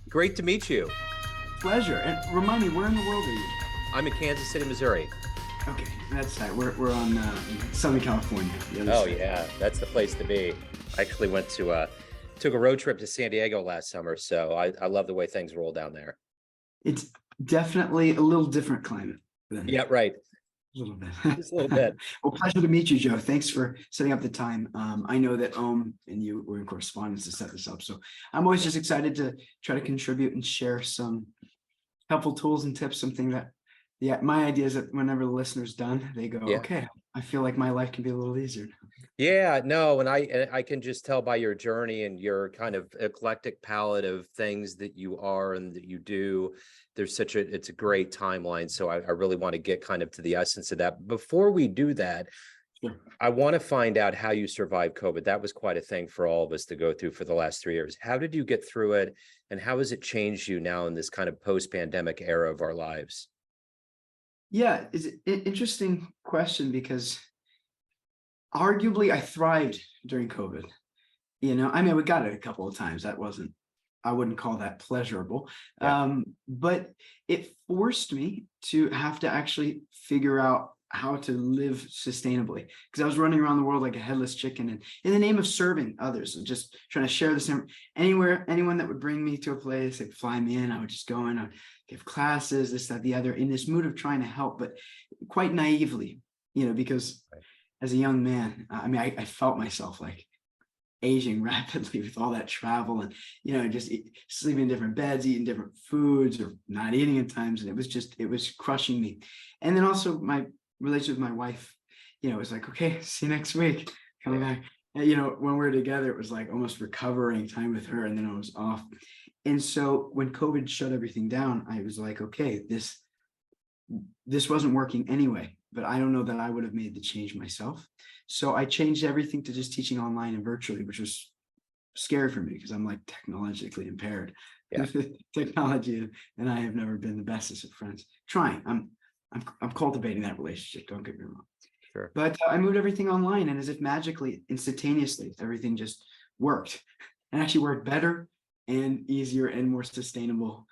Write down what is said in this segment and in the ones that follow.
Great to meet you. Pleasure. And remind me, where in the world are you? I'm in Kansas City, Missouri. Okay, that's right. We're on Southern California. The other Oh side. yeah, that's the place to be. I actually went to took a road trip to San Diego last summer, so I love the way things roll down there. It's definitely a little different climate than Yeah, right. a little bit. Just a little bit. Well, pleasure to meet you, Joe. Thanks for setting up the time. I know that and you were in correspondence to set this up, so I'm always just excited to try to contribute and share some helpful tools and tips. Something that, yeah, my idea is that whenever the listener's done, they go, Yeah. okay, I feel like my life can be a little easier. Yeah, no, and I can just tell by your journey and your kind of eclectic palette of things that you are and that you do. It's a great timeline. So I really want to get kind of to the essence of that. Before we do that, Sure. I want to find out how you survived COVID. That was quite a thing for all of us to go through for the last 3 years. How did you get through it? And how has it changed you now in this kind of post-pandemic era of our lives? Yeah, it's an interesting question because arguably I thrived during COVID. I mean, we got it a couple of times. I wouldn't call that pleasurable. Yeah. But it forced me to have to actually figure out how to live sustainably because I was running around the world like a headless chicken and in the name of serving others and just trying to share the same anyone that would bring me to a place, they'd fly me in, I would just go in, I'd give classes, this, that, the other, in this mood of trying to help, but quite naively, because Right. as a young man, I mean, I felt myself like aging rapidly with all that travel and just sleeping in different beds, eating different foods or not eating at times, and it was crushing me. And then also my relationship with my wife, it was like, okay, see you next week, coming Yeah. back. And, when we were together, it was like almost recovering time with her, and then I was off. And so when COVID shut everything down, I was like, okay, this wasn't working anyway, but I don't know that I would have made the change myself. So I changed everything to just teaching online and virtually, which was scary for me because I'm like technologically impaired. Yeah. Technology and I have never been the bestest of friends. Trying, I'm cultivating that relationship. Don't get me wrong. Sure. But I moved everything online, and as if magically, instantaneously, everything just worked, and actually worked better and easier and more sustainable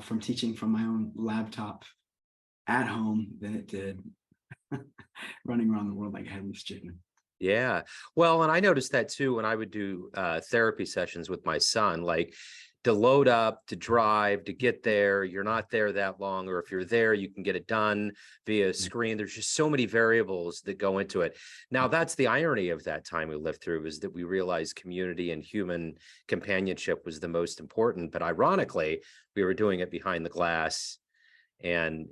from teaching from my own laptop at home than it did running around the world like a headless chicken. Yeah. Well, and I noticed that too when I would do therapy sessions with my son, like to load up, to drive, to get there, you're not there that long, or if you're there, you can get it done via screen. There's just so many variables that go into it. Now, that's the irony of that time we lived through, is that we realized community and human companionship was the most important. But ironically, we were doing it behind the glass. And,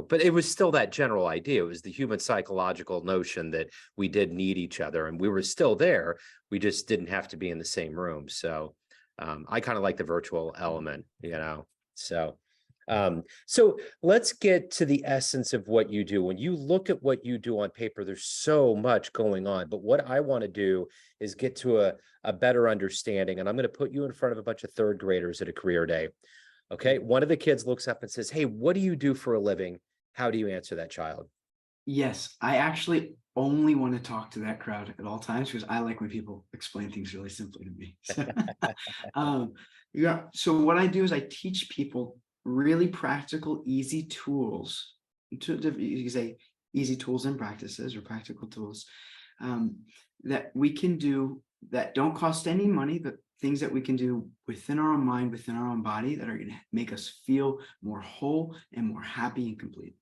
but it was still that general idea. It was the human psychological notion that we did need each other and we were still there. We just didn't have to be in the same room. So I kind of like the virtual element, So so let's get to the essence of what you do. When you look at what you do on paper, there's so much going on. But what I want to do is get to a better understanding. And I'm going to put you in front of a bunch of third graders at a career day. Okay. One of the kids looks up and says, "Hey, what do you do for a living?" How do you answer that child? Yes, I actually only want to talk to that crowd at all times because I like when people explain things really simply to me. Um, yeah, so what I do is I teach people really practical, easy tools. You can say easy tools and practices or practical tools um, that we can do that don't cost any money, but things that we can do within our own mind, within our own body that are going to make us feel more whole and more happy and complete.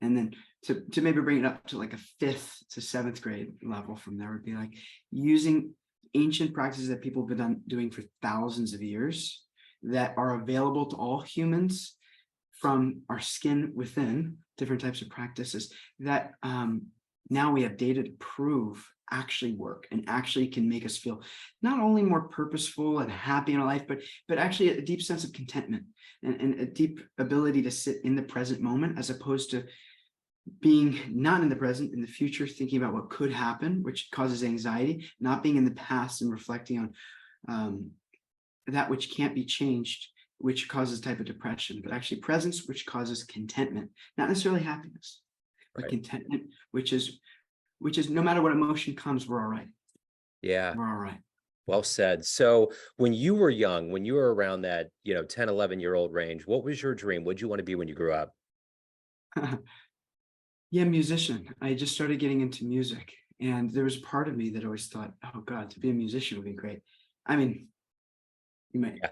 And then to maybe bring it up to like a 5th to 7th grade level from there would be like using ancient practices that people have been doing for thousands of years that are available to all humans from our skin within, different types of practices that now we have data to prove actually work and actually can make us feel not only more purposeful and happy in our life, but actually a deep sense of contentment and a deep ability to sit in the present moment as opposed to being not in the present, in the future, thinking about what could happen, which causes anxiety, not being in the past and reflecting on that which can't be changed, which causes a type of depression, but actually presence, which causes contentment, not necessarily happiness, but Right. contentment, which is no matter what emotion comes, we're all right. Yeah. We're all right. Well said. So when you were young, when you were around that, 10, 11-year-old range, what was your dream? What did you want to be when you grew up? Yeah, musician. I just started getting into music, and there was part of me that always thought, "Oh God, to be a musician would be great." I mean, you might. Yeah.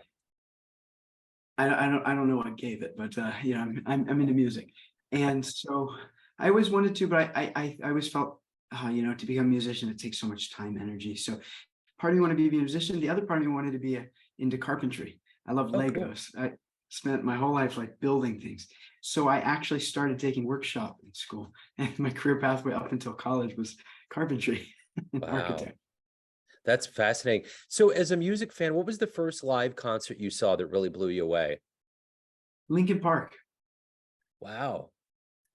I don't know what gave it, but I'm into music, and so I always wanted to, but I always felt, to become a musician, it takes so much time, energy. So part of me wanted to be a musician. The other part of me wanted to be into carpentry. I love Oh, cool. Legos. I spent my whole life like building things. So I actually started taking workshop in school, and my career pathway up until college was carpentry and Wow. architect. That's fascinating. So as a music fan, what was the first live concert you saw that really blew you away? Lincoln Park, Wow.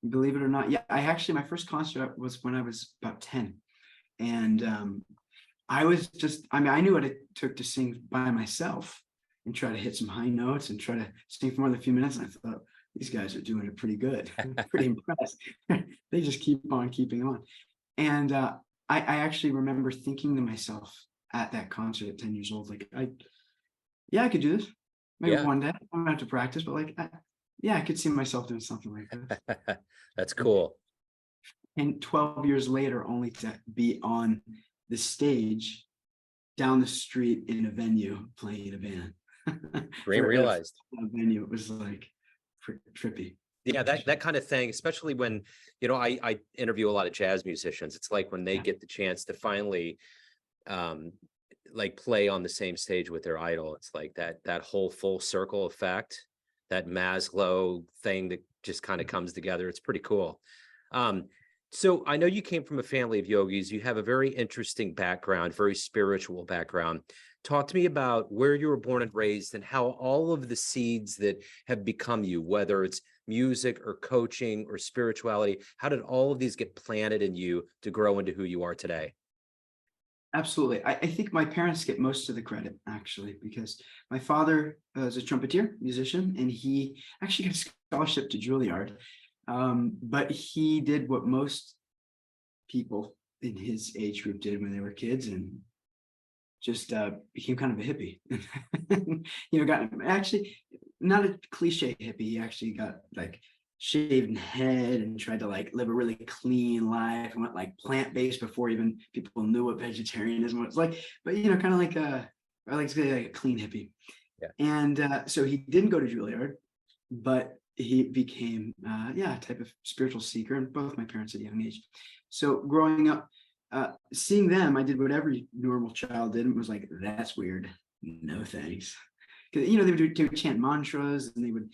believe it or not. Yeah, my first concert was when I was about 10. And I was just, I mean, I knew what it took to sing by myself and try to hit some high notes and try to sing for more than a few minutes. And I thought, these guys are doing it pretty good. Pretty impressed. They just keep on keeping on. And I actually remember thinking to myself at that concert at 10 years old, like, yeah, I could do this. Maybe Yeah. one day I'm gonna have to practice, but like, yeah, I could see myself doing something like this. That's cool. And 12 years later, only to be on the stage down the street in a venue playing in a band Dream for a realized. venue. It was like trippy. Yeah, that kind of thing, especially when, I interview a lot of jazz musicians. It's like when they Yeah, get the chance to finally um like play on the same stage with their idol. It's like that whole full circle effect, that Maslow thing that just kind of comes together. It's pretty cool. Um, so I know you came from a family of yogis. You have a very interesting background, very spiritual background. Talk to me about where you were born and raised and how all of the seeds that have become you, whether it's music or coaching or spirituality, how did all of these get planted in you to grow into who you are today? absolutely. I think my parents get most of the credit actually, because my father is a trumpeter, musician, and he actually got a scholarship to Juilliard. But he did what most people in his age group did when they were kids, and just became kind of a hippie. Got actually not a cliche hippie. He actually got like shaved head and tried to like live a really clean life and went like plant-based before even people knew what vegetarianism was like. But kind of like I like to say like a clean hippie. Yeah. And so he didn't go to Juilliard, but he became a type of spiritual seeker, and both my parents at a young age. So growing up, seeing them, I did what every normal child did and was like, that's weird. No thanks. Because they would chant mantras, and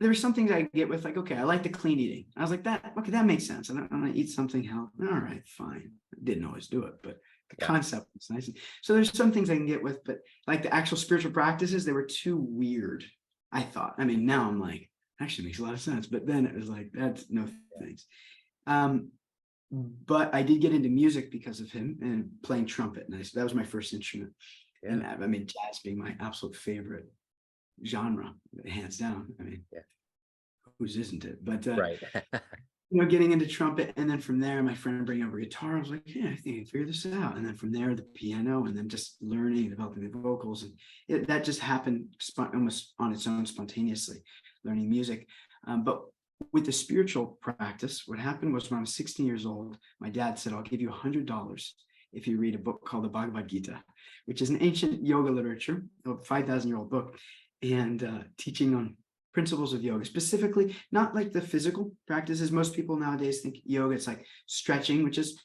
there were some things I get with, like, okay, I like the clean eating. I was like, that makes sense. I'm gonna eat something healthy. All right, fine. I didn't always do it, but the Yeah. concept was nice. So there's some things I can get with, but like the actual spiritual practices, they were too weird, I thought. Now I'm like, actually makes a lot of sense. But then it was like, that's no thanks. But I did get into music because of him and playing trumpet. And that was my first instrument. Yeah. And jazz being my absolute favorite genre, hands down. Yeah. Whose isn't it? But Right. getting into trumpet, and then from there, my friend bringing over guitar. I was like, yeah, I think I can figure this out. And then from there, the piano, and then just learning, developing the vocals, and that just happened almost on its own, spontaneously, learning music. But with the spiritual practice, what happened was when I was 16 years old, my dad said, I'll give you $100 if you read a book called the Bhagavad Gita, which is an ancient yoga literature, a 5,000-year-old book, and teaching on principles of yoga, specifically not like the physical practices. Most people nowadays think yoga, it's like stretching, which is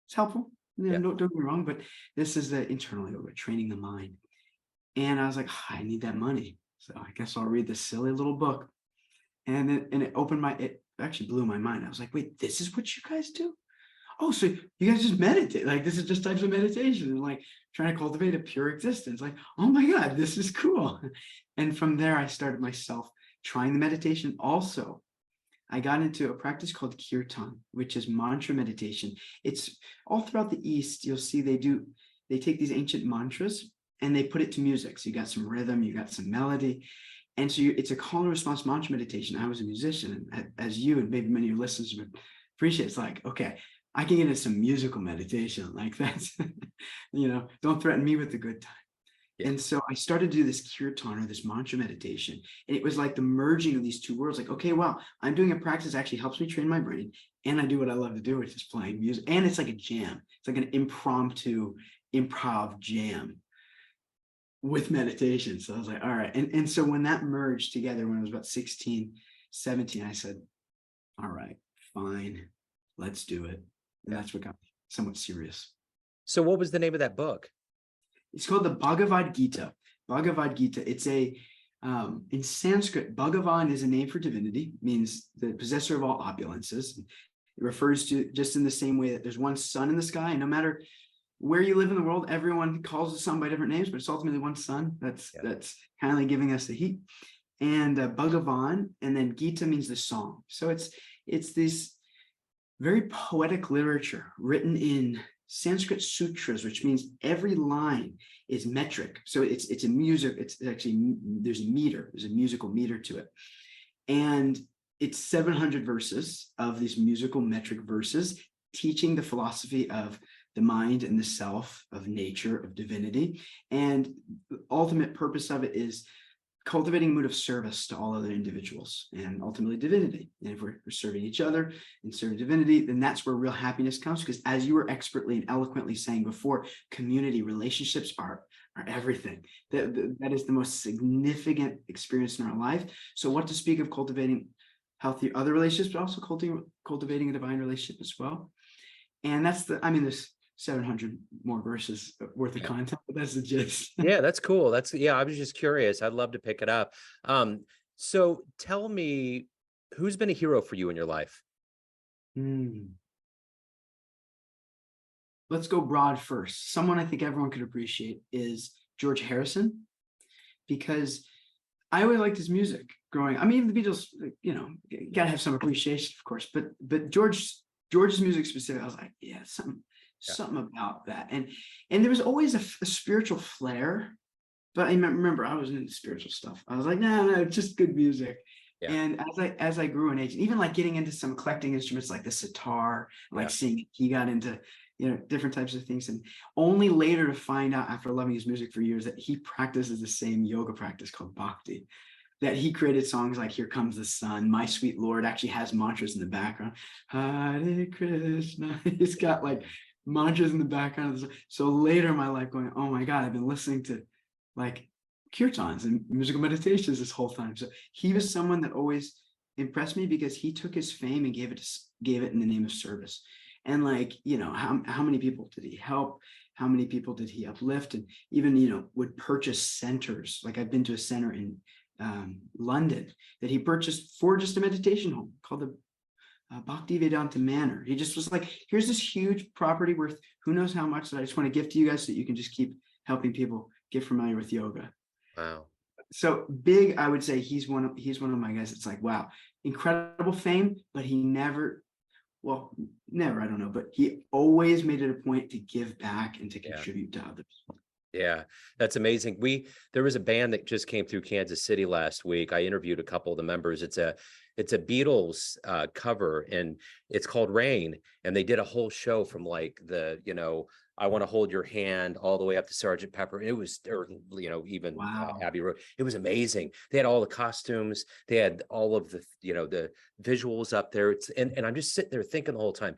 it's helpful. Yeah. Don't get me wrong, but this is the internal yoga, training the mind. And I was like, I need that money, so I guess I'll read this silly little book. And it actually blew my mind. I was like, wait, this is what you guys do? Oh, so you guys just meditate? Like, this is just types of meditation, and like trying to cultivate a pure existence. Like, oh my God, this is cool. And from there, I started myself trying the meditation. Also, I got into a practice called kirtan, which is mantra meditation. It's all throughout the East. You'll see they take these ancient mantras and they put it to music. So you got some rhythm, you got some melody. And so it's a call and response mantra meditation. I was a musician, and as you and maybe many of your listeners would appreciate, it's like, okay, I can get into some musical meditation like that. Don't threaten me with the good time. Yeah. And so I started to do this kirtan, or this mantra meditation. And it was like the merging of these two worlds. Like, okay, wow, I'm doing a practice that actually helps me train my brain. And I do what I love to do, which is playing music. And it's like a jam. It's like an impromptu improv jam with meditation. So I was like, all right. And so when that merged together, when I was about 16, 17, I said, all right, fine, let's do it. And Yeah. that's what got me somewhat serious. So what was the name of that book? It's called the Bhagavad Gita. Bhagavad Gita. It's in Sanskrit, Bhagavan is a name for divinity, means the possessor of all opulences. It refers to, just in the same way that there's one sun in the sky, and no matter where you live in the world, everyone calls the sun by different names, but it's ultimately one sun that's kindly giving us the heat. And Bhagavan, and then Gita means the song. So it's this very poetic literature written in Sanskrit sutras, which means every line is metric. So it's a music, it's actually, there's a meter, there's a musical meter to it. And it's 700 verses of these musical metric verses, teaching the philosophy of the mind and the self, of nature, of divinity. And the ultimate purpose of it is cultivating a mood of service to all other individuals and ultimately divinity. And if we're serving each other and serving divinity, then that's where real happiness comes. Because as you were expertly and eloquently saying before, community relationships are everything. That is the most significant experience in our life. So what to speak of cultivating healthy other relationships, but also cultivating a divine relationship as well. And that's there's 700 more verses worth of content, but that's the gist. Yeah, that's cool. I was just curious. I'd love to pick it up. So tell me, who's been a hero for you in your life? Let's go broad first. Someone I think everyone could appreciate is George Harrison, because I always liked his music growing. I mean, the Beatles, gotta have some appreciation, of course, but George's music specifically, I was like, yeah, something about that. And there was always a spiritual flair, but I remember I was into spiritual stuff. I was like, no, just good music. Yeah. And as I grew in age, even like getting into some collecting instruments like the sitar, like singing, he got into different types of things. And only later to find out, after loving his music for years, that he practices the same yoga practice called Bhakti, that he created songs like Here Comes the Sun, My Sweet Lord actually has mantras in the background. Hare Krishna. It's got like mantras in the background. So later in my life going, oh my God, I've been listening to like kirtans and musical meditations this whole time. So he was someone that always impressed me, because he took his fame and gave it in the name of service. And how many people did he help? How many people did he uplift? And even, would purchase centers. Like I've been to a center in London that he purchased for just a meditation home called the Bhakti Vedanta Manor. He just was like, here's this huge property worth who knows how much that I just want to give to you guys so that you can just keep helping people get familiar with yoga. Wow. So big, I would say he's one of my guys. It's like, wow, incredible fame, but he never, I don't know, but he always made it a point to give back and to contribute to others. Yeah, that's amazing. There was a band that just came through Kansas City last week. I interviewed a couple of the members. It's a Beatles cover, and it's called Rain. And they did a whole show from like I Want to Hold Your Hand all the way up to Sergeant Pepper. It was, even Abbey Road. It was amazing. They had all the costumes. They had all of the, the visuals up there. And I'm just sitting there thinking the whole time,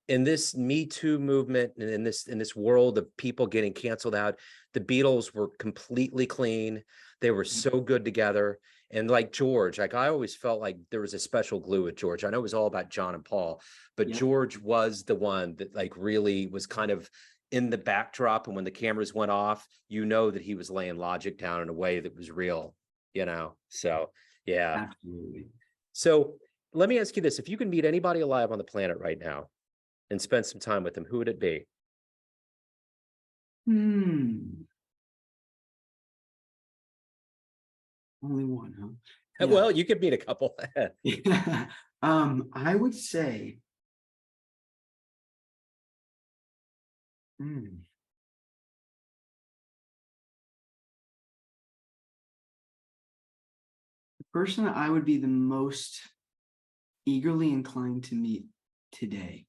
in this Me Too movement and in this world of people getting canceled out, the Beatles were completely clean. They were so good together. And like George, like I always felt like there was a special glue with George. I know it was all about John and Paul, but George was the one that like really was kind of in the backdrop. And when the cameras went off, that he was laying logic down in a way that was real, So, yeah. Absolutely. So let me ask you this. If you can meet anybody alive on the planet right now and spend some time with them, who would it be? Only one, huh? Yeah. Well, you could meet a couple. I would say, the person I would be the most eagerly inclined to meet today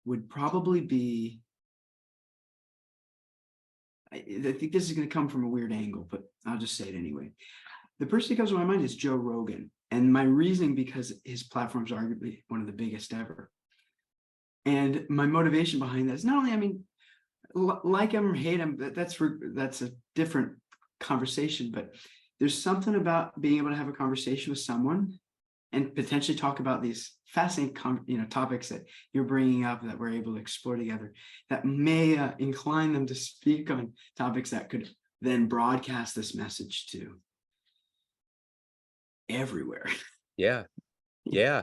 would probably be, I think this is going to come from a weird angle, but I'll just say it anyway. The person that comes to my mind is Joe Rogan. And my reasoning, because his platform's arguably one of the biggest ever. And my motivation behind that is not only, I mean, like him or hate him, that's a different conversation, but there's something about being able to have a conversation with someone and potentially talk about these fascinating topics that you're bringing up that we're able to explore together that may incline them to speak on topics that could then broadcast this message to everywhere. Yeah. Yeah.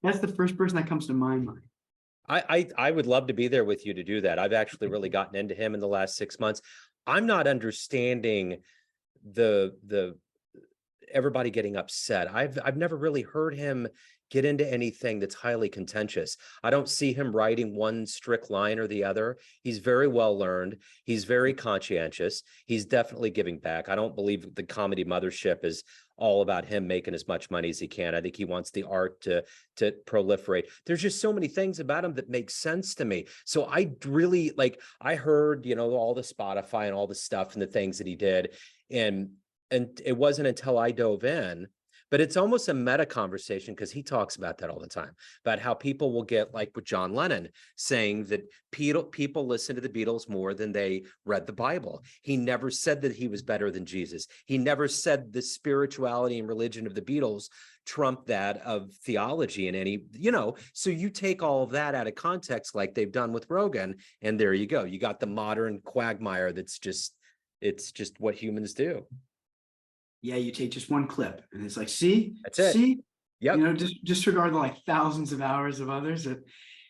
That's the first person that comes to my mind. I would love to be there with you to do that. I've actually really gotten into him in the last 6 months. I'm not understanding the everybody getting upset. I've never really heard him get into anything that's highly contentious. I don't see him writing one strict line or the other. He's very well learned. He's very conscientious. He's definitely giving back. I don't believe the comedy mothership is all about him making as much money as he can. I think he wants the art to proliferate. There's just so many things about him that make sense to me. So I really I heard, all the Spotify and all the stuff and the things that he did. And it wasn't until I dove in, but it's almost a meta conversation because he talks about that all the time, about how people will get like with John Lennon saying that people listen to the Beatles more than they read the Bible. He never said that he was better than Jesus. He never said the spirituality and religion of the Beatles trumped that of theology in any, so you take all of that out of context like they've done with Rogan, and there you go. You got the modern quagmire it's just what humans do. Yeah, you take just one clip and it's like, see, That's it. see, Yep. just disregard the thousands of hours of others. And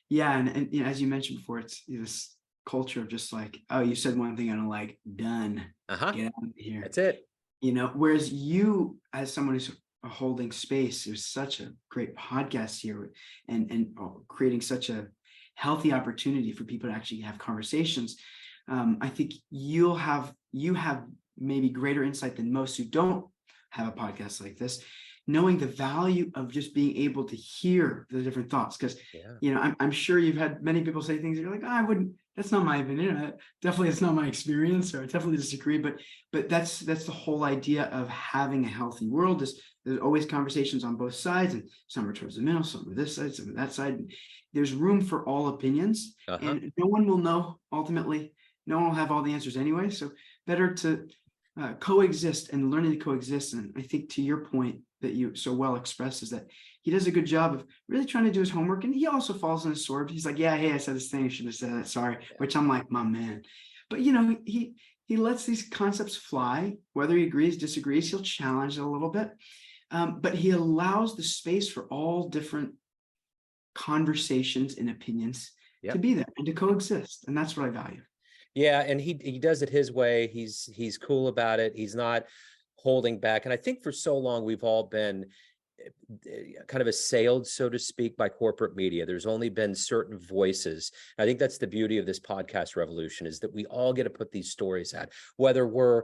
as you mentioned before, it's this culture of just like, oh, you said one thing I don't like, done. Get out of here. That's it. Whereas you, as someone who's holding space, it was such a great podcast here and creating such a healthy opportunity for people to actually have conversations. I think you have maybe greater insight than most who don't have a podcast like this, knowing the value of just being able to hear the different thoughts. Because, I'm sure you've had many people say things that you're like, I wouldn't, that's not my opinion. Definitely, it's not my experience, or I definitely disagree. But that's the whole idea of having a healthy world is there's always conversations on both sides, and some are towards the middle, some are this side, some are that side. There's room for all opinions, and no one will know ultimately. No one will have all the answers anyway. So better to coexist and learning to coexist. And I think to your point that you so well expressed is that he does a good job of really trying to do his homework. And he also falls on his sword. He's like, yeah, hey, I said this thing. I should have said that. Sorry. Which I'm like, my man. But, he lets these concepts fly, whether he agrees, disagrees, he'll challenge it a little bit. But he allows the space for all different conversations and opinions to be there and to coexist. And that's what I value. Yeah, and he does it his way. He's cool about it. He's not holding back. And I think for so long we've all been kind of assailed, so to speak, by corporate media. There's only been certain voices. I think that's the beauty of this podcast revolution, is that we all get to put these stories out, whether we're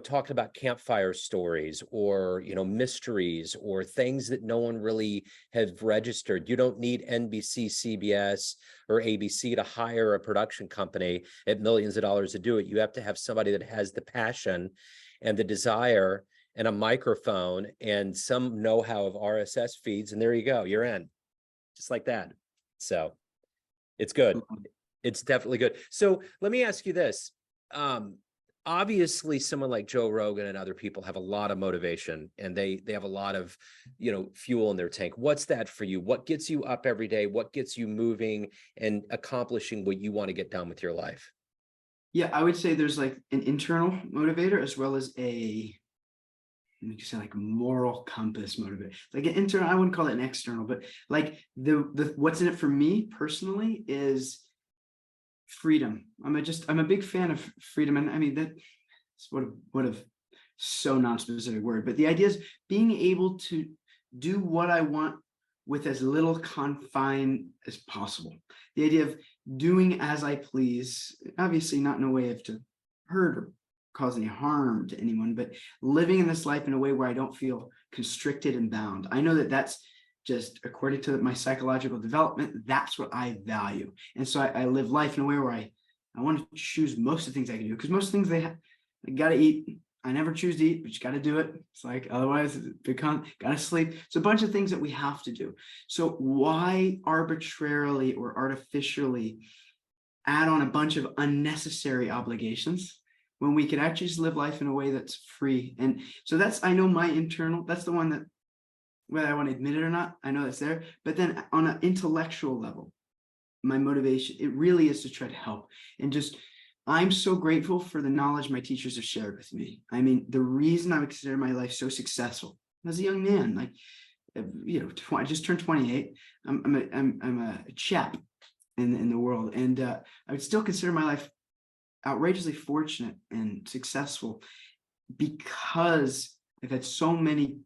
talking about campfire stories or, mysteries or things that no one really have registered. You don't need NBC, CBS, or ABC to hire a production company at millions of dollars to do it. You have to have somebody that has the passion and the desire and a microphone and some know-how of RSS feeds. And there you go, you're in, just like that. So it's good. It's definitely good. So let me ask you this. Obviously someone like Joe Rogan and other people have a lot of motivation, and they have a lot of, fuel in their tank. What's that for you? What gets you up every day? What gets you moving and accomplishing what you want to get done with your life? Yeah, I would say there's like an internal motivator as well as moral compass motivator. Like an internal, I wouldn't call it an external, but like the what's in it for me personally is freedom. I'm a big fan of freedom. And I mean, that's what a so non-specific word, but the idea is being able to do what I want with as little confine as possible. The idea of doing as I please, obviously not in a way of to hurt or cause any harm to anyone, but living in this life in a way where I don't feel constricted and bound. I know that that's just according to my psychological development, that's what I value. And so I live life in a way where I want to choose most of the things I can do, because most things I got to eat. I never choose to eat, but you got to do it. It's like, otherwise got to sleep. It's a bunch of things that we have to do. So why arbitrarily or artificially add on a bunch of unnecessary obligations when we could actually just live life in a way that's free? And so that's, I know my internal, that's the one that, whether I want to admit it or not, I know that's there. But then on an intellectual level, my motivation, it really is to try to help. And just, I'm so grateful for the knowledge my teachers have shared with me. I mean, the reason I would consider my life so successful as a young man, like, I just turned 28. I'm a chap in the world, and I would still consider my life outrageously fortunate and successful because I've had so many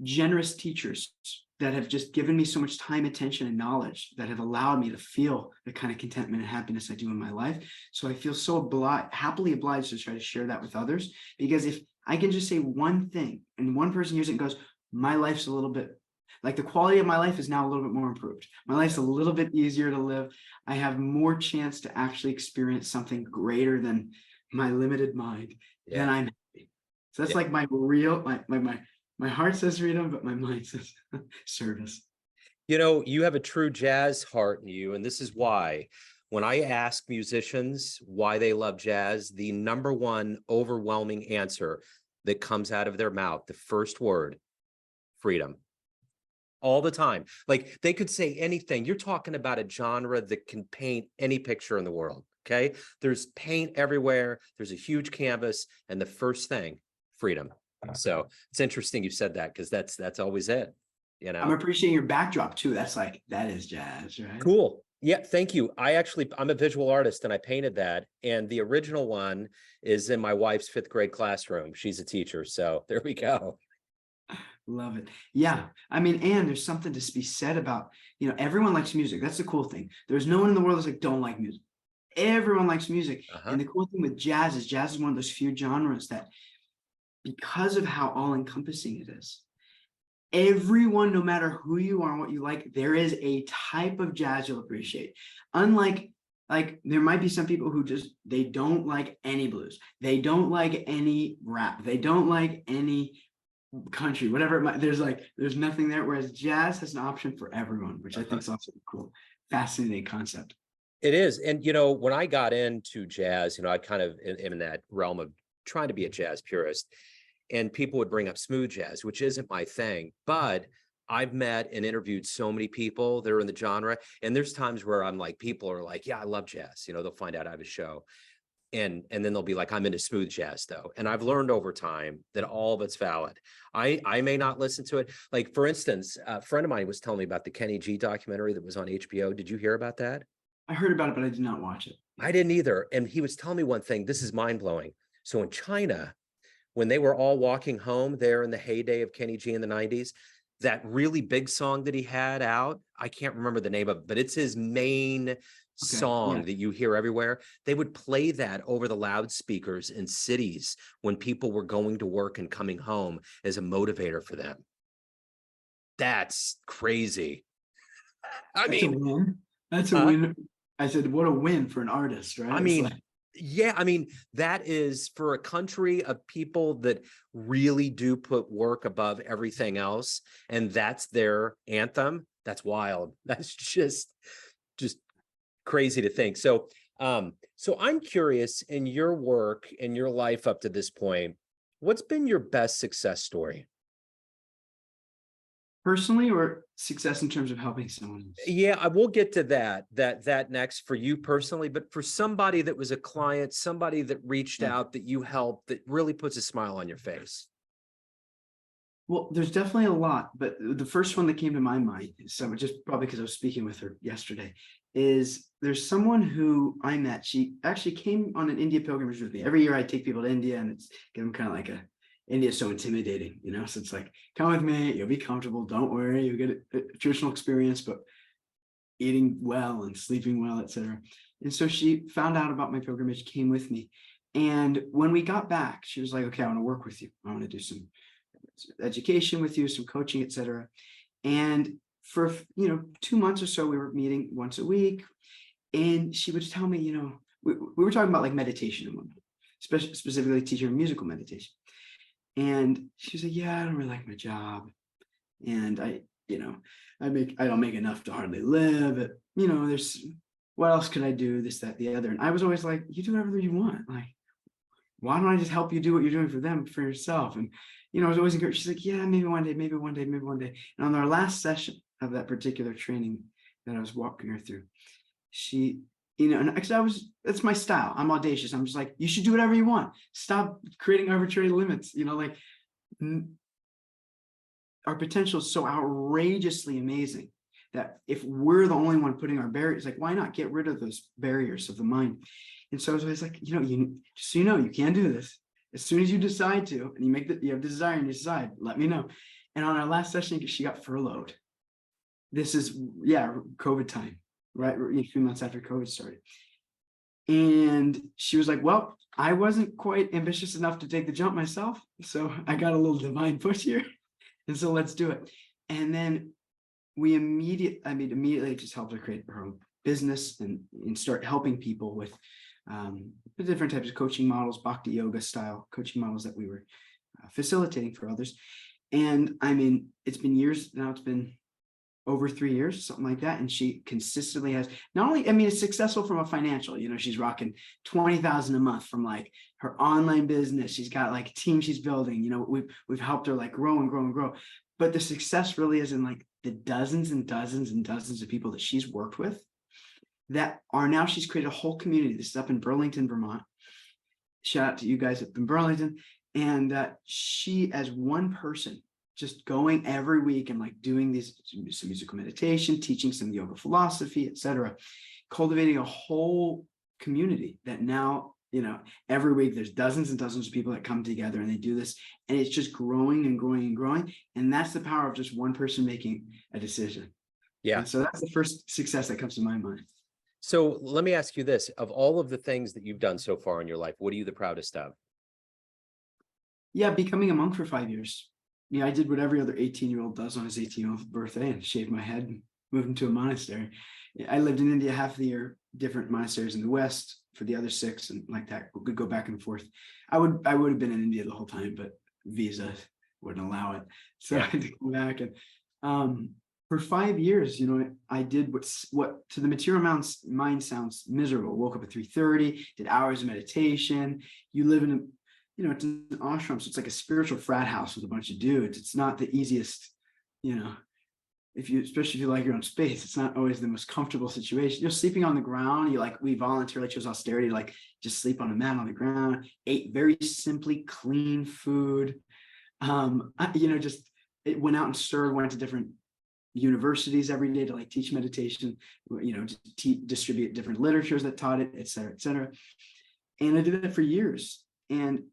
generous teachers that have just given me so much time, attention, and knowledge that have allowed me to feel the kind of contentment and happiness I do in my life. So I feel so happily obliged to try to share that with others, because if I can just say one thing and one person hears it and goes, my life's a little bit, like, the quality of my life is now a little bit more improved. My life's a little bit easier to live. I have more chance to actually experience something greater than my limited mind. Then I'm happy. So that's like my real, my heart says freedom, but my mind says service. You have a true jazz heart in you, and this is why. When I ask musicians why they love jazz, the number one overwhelming answer that comes out of their mouth, the first word, freedom. All the time. Like, they could say anything. You're talking about a genre that can paint any picture in the world. Okay. There's paint everywhere. There's a huge canvas. And the first thing, freedom. So it's interesting you said that, because that's always it. I'm appreciating your backdrop too. That's like, that is jazz, right? Cool. Yeah, thank you. I'm a visual artist, and I painted that. And the original one is in my wife's 5th grade classroom. She's a teacher. So there we go. Love it. Yeah. I mean, and there's something to be said about, everyone likes music. That's the cool thing. There's no one in the world that's like, don't like music. Everyone likes music. And the cool thing with jazz is one of those few genres that, because of how all-encompassing it is, everyone, no matter who you are and what you like, there is a type of jazz you'll appreciate. Unlike, like, there might be some people who just, they don't like any blues. They don't like any rap. They don't like any country, whatever it might, there's nothing there. Whereas jazz has an option for everyone, which I think is also a cool, fascinating concept. It is. And, when I got into jazz, I kind of am in that realm of trying to be a jazz purist, and people would bring up smooth jazz, which isn't my thing, but I've met and interviewed so many people that are in the genre. And there's times where I'm like, people are like, yeah, I love jazz. They'll find out I have a show. And then they'll be like, I'm into smooth jazz though. And I've learned over time that all of it's valid. I may not listen to it. Like, for instance, a friend of mine was telling me about the Kenny G documentary that was on HBO. Did you hear about that? I heard about it, but I did not watch it. I didn't either. And he was telling me one thing. This is mind blowing. So in China, when they were all walking home there in the heyday of Kenny G in the 90s, that really big song that he had out, I can't remember the name of it, but it's his main song that you hear everywhere. They would play that over the loudspeakers in cities when people were going to work and coming home as a motivator for them. That's crazy. That's a win. That's a win. I said, what a win for an artist, right? I mean, that is, for a country of people that really do put work above everything else, and that's their anthem. That's wild. That's just crazy to think. So I'm curious, in your work and your life up to this point, what's been your best success story? Personally, or success in terms of helping someone else? Yeah, I will get to that next, for you personally, but for somebody that was a client, somebody that reached out, that you helped, that really puts a smile on your face. Well, there's definitely a lot, but the first one that came to my mind, so just probably because I was speaking with her yesterday, is there's someone who I met. She actually came on an India pilgrimage with me. Every year I take people to India, and it's give them kind of like India's so intimidating, so it's like, come with me, you'll be comfortable, don't worry, you'll get a traditional experience, but eating well and sleeping well, etc. And so she found out about my pilgrimage, came with me. And when we got back, she was like, okay, I want to work with you. I want to do some education with you, some coaching, etc. And for 2 months or so, we were meeting once a week, and she would tell me, we were talking about like meditation and whatnot, specifically teaching her musical meditation. And she was like, yeah, I don't really like my job. And I don't make enough to hardly live. There's what else could I do? This, that, the other. And I was always like, you do whatever you want. Like, why don't I just help you do what you're doing for them, for yourself? And I was always encouraged. She's like, yeah, maybe one day, maybe one day, maybe one day. And on our last session of that particular training that I was walking her through, she, and actually that's my style. I'm audacious. I'm just like, you should do whatever you want. Stop creating arbitrary limits. Our potential is so outrageously amazing that if we're the only one putting our barriers, like, why not get rid of those barriers of the mind? And so I was always like, just so you can do this. As soon as you decide to, and you have the desire and you decide, let me know. And on our last session, she got furloughed. This is, COVID time, right? A few months after COVID started. And she was like, well, I wasn't quite ambitious enough to take the jump myself. So I got a little divine push here. And so let's do it. And then we immediately just helped her create her own business and start helping people with the different types of coaching models, Bhakti Yoga style coaching models that we were facilitating for others. And it's been years now. It's been over 3 years, something like that. And she consistently has not only, it's successful from a financial, she's rocking 20,000 a month from like her online business. She's got like a team she's building, we've helped her like grow and grow and grow. But the success really is in like the dozens and dozens and dozens of people that she's worked with that are now, she's created a whole community. This is up in Burlington, Vermont. Shout out to you guys up in Burlington. And she, as one person, just going every week and like doing some musical meditation, teaching some yoga philosophy, etc., cultivating a whole community that now, every week there's dozens and dozens of people that come together and they do this, and it's just growing and growing and growing. And that's the power of just one person making a decision. Yeah. And so that's the first success that comes to my mind. So let me ask you this, of all of the things that you've done so far in your life, what are you the proudest of? Yeah, becoming a monk for 5 years. Yeah, I did what every other 18-year-old does on his 18th birthday and shaved my head and moved into a monastery. I lived in India half the year, different monasteries in the West for the other 6, and like that, we could go back and forth. I would have been in India the whole time, but visa wouldn't allow it. So I had to come back. And for 5 years, I did what to the material mind sounds miserable. Woke up at 3:30, did hours of meditation. You live in it's an ashram, so it's like a spiritual frat house with a bunch of dudes. It's not the easiest, especially if you like your own space, it's not always the most comfortable situation. You're sleeping on the ground. We voluntarily chose austerity, like just sleep on a mat on the ground, ate very simply clean food. It went out and went to different universities every day to like teach meditation, distribute different literatures that taught it, et cetera, et cetera. And I did that for years. And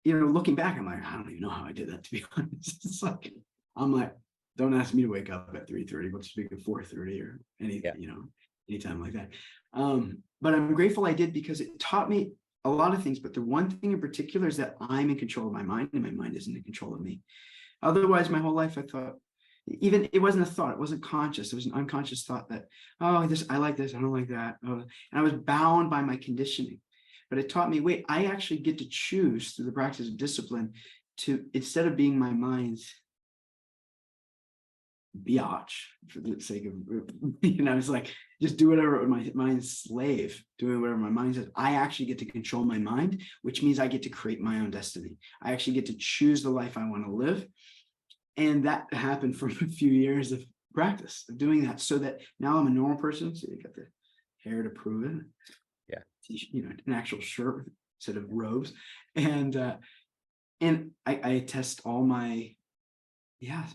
looking back, I'm like, I don't even know how I did that, to be honest. It's like, I'm like, don't ask me to wake up at 3:30, but speak at 4:30 or anytime like that. But I'm grateful I did, because it taught me a lot of things. But the one thing in particular is that I'm in control of my mind, and my mind isn't in control of me. Otherwise, my whole life, I thought, even it wasn't a thought, it wasn't conscious. It was an unconscious thought that, I like this, I don't like that. And I was bound by my conditioning. But it taught me, wait, I actually get to choose through the practice of discipline to, instead of being my mind's biatch, for the sake of, it's like, just do whatever my mind's slave, doing whatever my mind says. I actually get to control my mind, which means I get to create my own destiny. I actually get to choose the life I want to live. And that happened from a few years of practice of doing that, so that now I'm a normal person. So you got the hair to prove it. An actual shirt instead of robes. And I test all my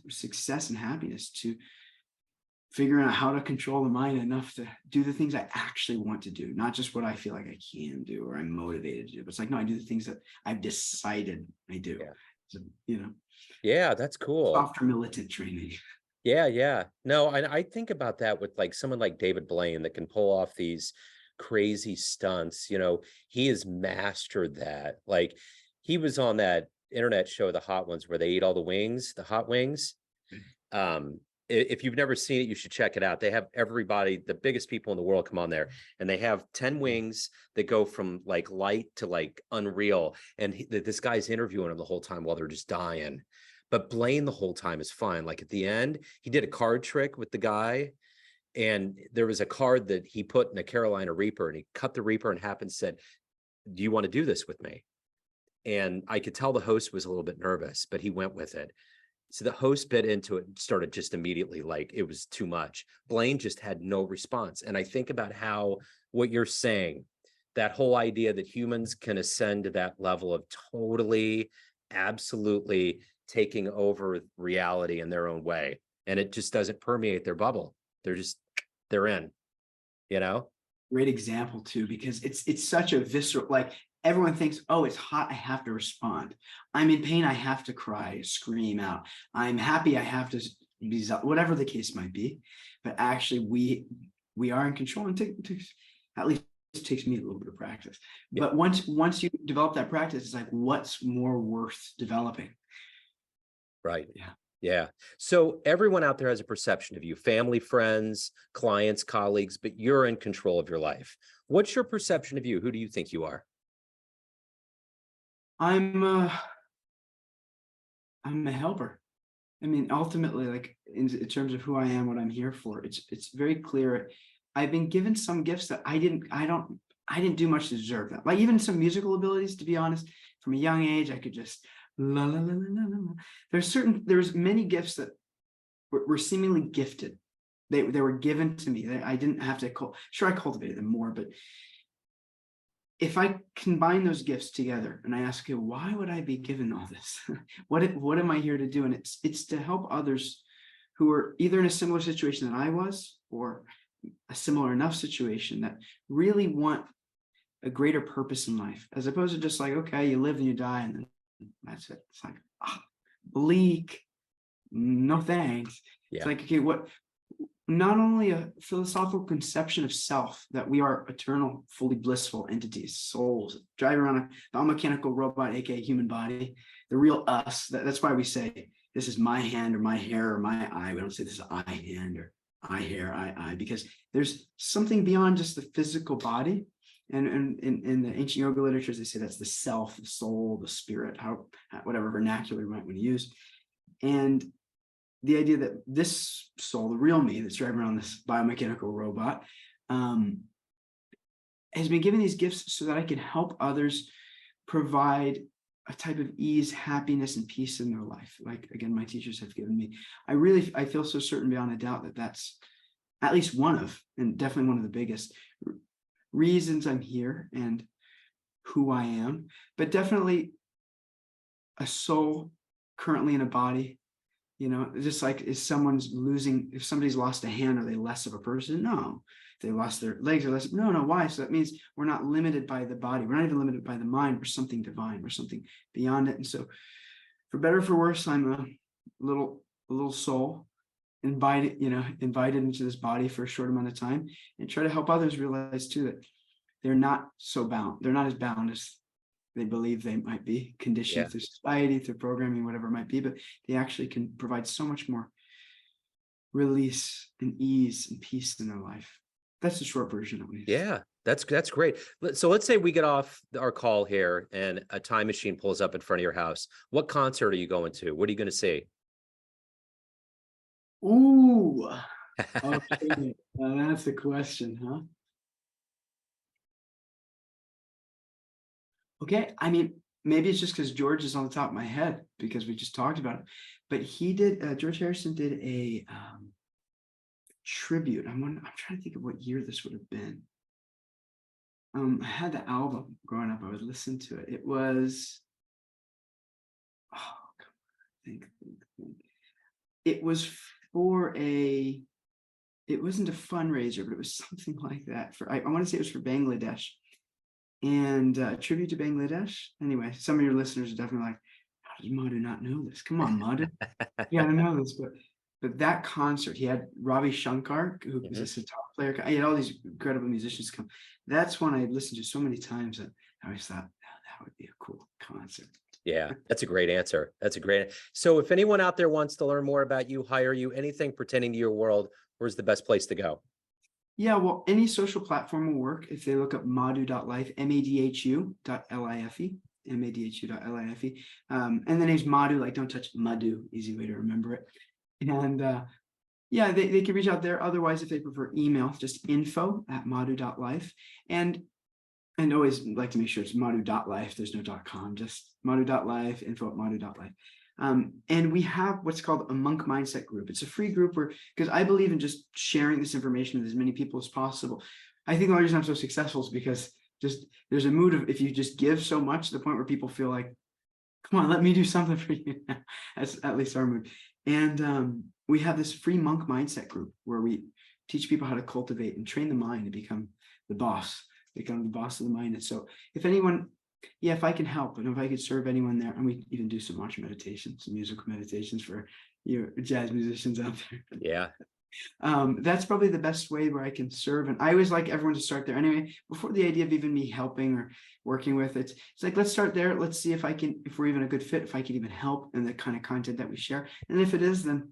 success and happiness to figuring out how to control the mind enough to do the things I actually want to do, not just what I feel like I can do or I'm motivated to do. But it's like, no, I do the things that I've decided I do. So, Yeah, that's cool. Softer militant training. Yeah. No, and I think about that with like someone like David Blaine that can pull off these crazy stunts. He has mastered that. Like, he was on that internet show, The Hot Ones, where they eat all the wings, the hot wings. If you've never seen it, you should check it out. They have everybody, the biggest people in the world, come on there, and they have 10 wings that go from like light to like unreal. And this guy's interviewing them the whole time while they're just dying. But Blaine the whole time is fine. Like at the end, he did a card trick with the guy, and there was a card that he put in a Carolina Reaper, and he cut the Reaper in half and said, "Do you want to do this with me?" And I could tell the host was a little bit nervous, but he went with it. So the host bit into it and started just immediately, like it was too much. Blaine just had no response. And I think about how what you're saying, that whole idea that humans can ascend to that level of totally, absolutely taking over reality in their own way. And it just doesn't permeate their bubble. They're in, you know? Great example too, because it's such a visceral, like everyone thinks, oh, it's hot, I have to respond. I'm in pain, I have to cry, scream out. I'm happy, I have to be, whatever the case might be. But actually, we are in control, and at least it takes me a little bit of practice. Yeah. But once you develop that practice, it's like, what's more worth developing? Right. Yeah. Yeah. So everyone out there has a perception of you, family, friends, clients, colleagues, but you're in control of your life. What's your perception of you? Who do you think you are? I'm a helper. I mean, ultimately, like in terms of who I am, what I'm here for, it's very clear. I've been given some gifts that I didn't do much to deserve that. Like even some musical abilities, to be honest, from a young age, I could just la la la la la la. There's many gifts that were seemingly gifted. They were given to me. I didn't have to sure, I cultivated them more, but if I combine those gifts together and I ask, okay, why would I be given all this? what am I here to do? And it's to help others who are either in a similar situation that I was, or a similar enough situation that really want a greater purpose in life, as opposed to just like, okay, you live and you die and then that's it. It's like, bleak, no thanks. Yeah. It's like, okay, what? Not only a philosophical conception of self, that we are eternal, fully blissful entities, souls, driving around a biomechanical robot, aka human body, the real us. That's why we say this is my hand or my hair or my eye. We don't say this is I hand or I hair, I eye, because there's something beyond just the physical body. And in the ancient yoga literatures, they say that's the self, the soul, the spirit, whatever vernacular you might want to use. And the idea that this soul, the real me that's driving around this biomechanical robot, has been given these gifts so that I can help others provide a type of ease, happiness, and peace in their life. Like, again, my teachers have given me. I feel so certain beyond a doubt that that's at least one of, and definitely one of the biggest reasons I'm here and who I am, but definitely a soul currently in a body. You know, just like if somebody's lost a hand, are they less of a person? No. If they lost their legs, are less. No. Why? So that means we're not limited by the body. We're not even limited by the mind. We're something divine. We're something beyond it. And so, for better or for worse, I'm a little soul invited into this body for a short amount of time, and try to help others realize too that they're not so bound. They're not as bound as they believe they might be, conditioned through society, through programming, whatever it might be, but they actually can provide so much more release and ease and peace in their life. That's the short version, at least. Yeah, that's great. So let's say we get off our call here and a time machine pulls up in front of your house. What concert are you going to? What are you going to see? Ooh, okay. That's the question, huh? Okay, I mean, maybe it's just because George is on the top of my head because we just talked about it. But George Harrison did a tribute. I'm trying to think of what year this would have been. I had the album growing up. I would listen to it. It was, think. It was it wasn't a fundraiser, but it was something like that. I want to say it was for Bangladesh. And tribute to Bangladesh. Anyway, some of your listeners are definitely like, how does Madhu not know this? Come on, Madhu. You gotta know this. But that concert, he had Ravi Shankar, who was a sitar player. He had all these incredible musicians come. That's one I listened to so many times that I always thought, oh, that would be a cool concert. Yeah, that's a great answer. That's a great. So if anyone out there wants to learn more about you, hire you, anything pertaining to your world, where's the best place to go? Yeah, well, any social platform will work if they look up madhu.life, madhu.life, madhu.life. And the name's Madhu, like don't touch Madhu, easy way to remember it. And yeah, they can reach out there. Otherwise, if they prefer email, just info@madhu.life. And always like to make sure it's madhu.life. There's no .com, just madhu.life, info@madhu.life. And we have what's called a monk mindset group. It's a free group where, because I believe in just sharing this information with as many people as possible. I think the only reason I'm so successful is because just there's a mood of, if you just give so much to the point where people feel like, come on, let me do something for you. That's at least our mood. And we have this free monk mindset group where we teach people how to cultivate and train the mind to become the boss of the mind. And so if anyone, yeah, if I can help, and if I could serve anyone there, and we even do some watch meditations, some musical meditations for you jazz musicians out there. Yeah. That's probably the best way where I can serve. And I always like everyone to start there anyway, before the idea of even me helping or working with it. It's like, let's start there. Let's see if we're even a good fit, if I can even help in the kind of content that we share. And if it is, then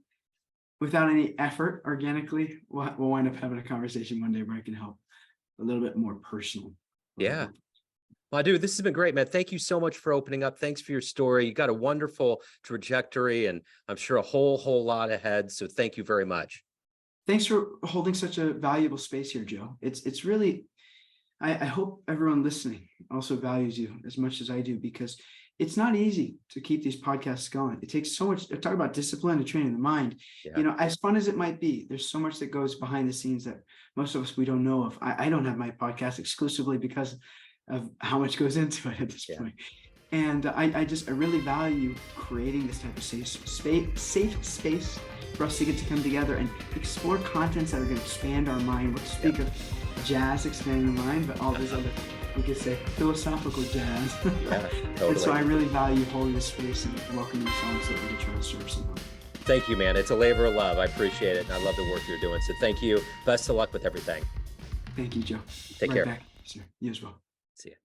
without any effort, organically, we'll wind up having a conversation one day where I can help a little bit more personal. Yeah. Madhu, this has been great, man. Thank you so much for opening up. Thanks for your story. You got a wonderful trajectory, and I'm sure a whole lot ahead. So thank you very much. Thanks for holding such a valuable space here, Joe. It's really, I hope everyone listening also values you as much as I do, because it's not easy to keep these podcasts going. It takes so much to talk about discipline and training the mind. Yeah. As fun as it might be, there's so much that goes behind the scenes that most of us, we don't know of. I don't have my podcast exclusively because of how much goes into it at this point. And I really value creating this type of safe space for us to get to come together and explore contents that are going to expand our mind. We'll speak of jazz expanding the mind, but all these other, we could say, philosophical jazz. Yeah, totally. And so I really value holding this space and welcoming songs that we can try to serve someone. Thank you, man. It's a labor of love. I appreciate it. And I love the work you're doing. So thank you. Best of luck with everything. Thank you, Joe. Take care. Back. Sir. You as well. See ya.